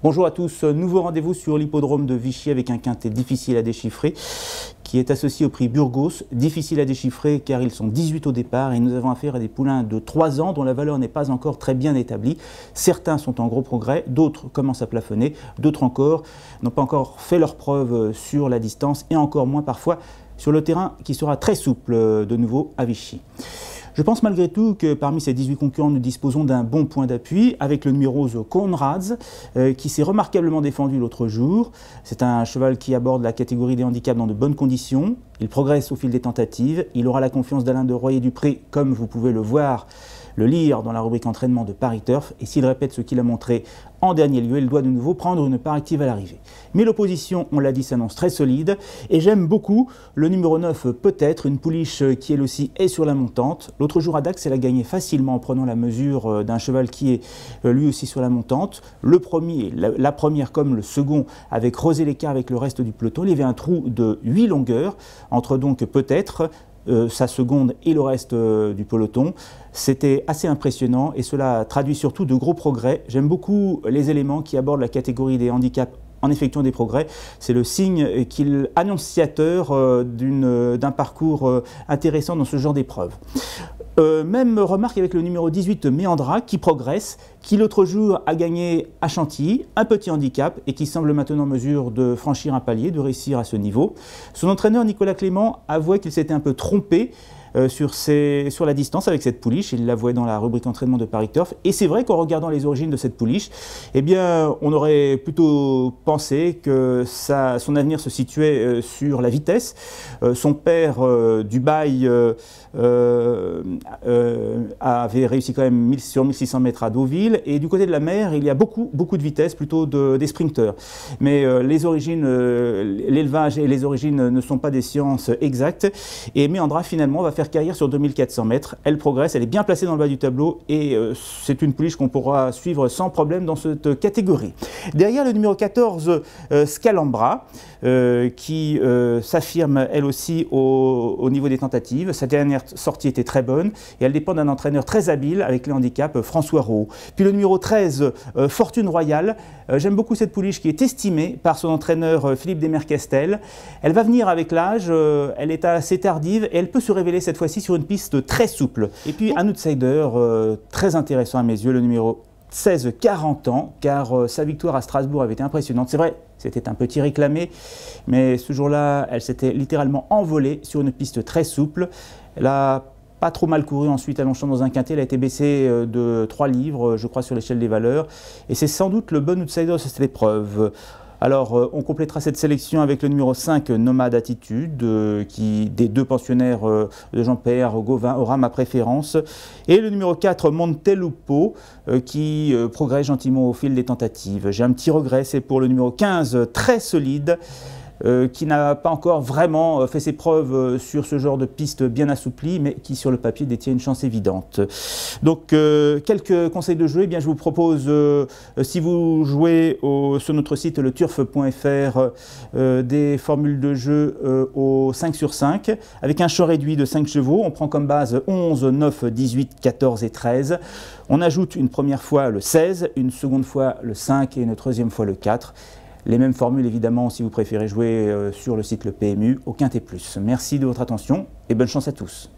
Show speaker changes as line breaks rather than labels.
Bonjour à tous, nouveau rendez-vous sur l'hippodrome de Vichy avec un quintet difficile à déchiffrer qui est associé au prix Burgos. Difficile à déchiffrer car ils sont 18 au départ et nous avons affaire à des poulains de 3 ans dont la valeur n'est pas encore très bien établie. Certains sont en gros progrès, d'autres commencent à plafonner, d'autres encore n'ont pas encore fait leur preuve sur la distance et encore moins parfois sur le terrain qui sera très souple de nouveau à Vichy. Je pense malgré tout que parmi ces 18 concurrents, nous disposons d'un bon point d'appui avec le numéro 11 Konrads qui s'est remarquablement défendu l'autre jour. C'est un cheval qui aborde la catégorie des handicaps dans de bonnes conditions. Il progresse au fil des tentatives. Il aura la confiance d'Alain de Royer-Dupré, comme vous pouvez le voir, le lire dans la rubrique entraînement de Paris Turf. Et s'il répète ce qu'il a montré en dernier lieu, il doit de nouveau prendre une part active à l'arrivée. Mais l'opposition, on l'a dit, s'annonce très solide. Et j'aime beaucoup le numéro 9, peut-être, une pouliche qui elle aussi est sur la montante. L'autre jour à Dax, elle a gagné facilement en prenant la mesure d'un cheval qui est lui aussi sur la montante. Le premier, la première comme le second, avec creusé l'écart avec le reste du peloton. Il y avait un trou de 8 longueurs entre donc peut-être sa seconde et le reste du peloton. C'était assez impressionnant et cela traduit surtout de gros progrès. J'aime beaucoup les éléments qui abordent la catégorie des handicaps en effectuant des progrès. C'est le signe annonciateur d'un parcours intéressant dans ce genre d'épreuve. Même remarque avec le numéro 18 Méandra qui progresse, qui l'autre jour a gagné à Chantilly, un petit handicap et qui semble maintenant en mesure de franchir un palier, de réussir à ce niveau. Son entraîneur Nicolas Clément avouait qu'il s'était un peu trompé sur la distance avec cette pouliche. Il l'avouait dans la rubrique entraînement de Paris Turf. Et c'est vrai qu'en regardant les origines de cette pouliche, eh bien, on aurait plutôt pensé que son avenir se situait sur la vitesse. Son père, Dubaï, avait réussi quand même sur 1600 mètres à Deauville. Et du côté de la mer, il y a beaucoup de vitesse, plutôt des sprinteurs. Mais les origines, l'élevage et les origines ne sont pas des sciences exactes. Et Méandra, finalement, va faire carrière sur 2400 mètres. Elle progresse, elle est bien placée dans le bas du tableau et c'est une pouliche qu'on pourra suivre sans problème dans cette catégorie. Derrière, le numéro 14, Scalambra, qui s'affirme elle aussi au niveau des tentatives. Sa dernière sortie était très bonne et elle dépend d'un entraîneur très habile avec les handicaps, François Roux. Puis le numéro 13, Fortune Royale. J'aime beaucoup cette pouliche qui est estimée par son entraîneur Philippe Desmercastel. Elle va venir avec l'âge, elle est assez tardive et elle peut se révéler cette fois-ci sur une piste très souple. Et puis un outsider très intéressant à mes yeux, le numéro 16, 40 ans, car sa victoire à Strasbourg avait été impressionnante. C'est vrai, c'était un petit réclamé, mais ce jour-là, elle s'était littéralement envolée sur une piste très souple. Elle a pas trop mal couru ensuite à Longchamp dans un quintet, elle a été baissée de 3 livres, je crois, sur l'échelle des valeurs. Et c'est sans doute le bon outsider de cette épreuve. Alors, on complétera cette sélection avec le numéro 5, Nomade Attitude, des 2 pensionnaires de Jean-Pierre Gauvin aura ma préférence. Et le numéro 4, Montelupo, qui progresse gentiment au fil des tentatives. J'ai un petit regret, c'est pour le numéro 15, très solide, qui n'a pas encore vraiment fait ses preuves sur ce genre de piste bien assouplie, mais qui sur le papier détient une chance évidente. Donc quelques conseils de jeu. Eh bien, je vous propose, si vous jouez sur notre site le turf.fr, des formules de jeu au 5 sur 5, avec un champ réduit de 5 chevaux. On prend comme base 11, 9, 18, 14 et 13. On ajoute une première fois le 16, une seconde fois le 5 et une troisième fois le 4. Les mêmes formules, évidemment, si vous préférez jouer sur le site Le PMU, au Quintet Plus. Merci de votre attention et bonne chance à tous.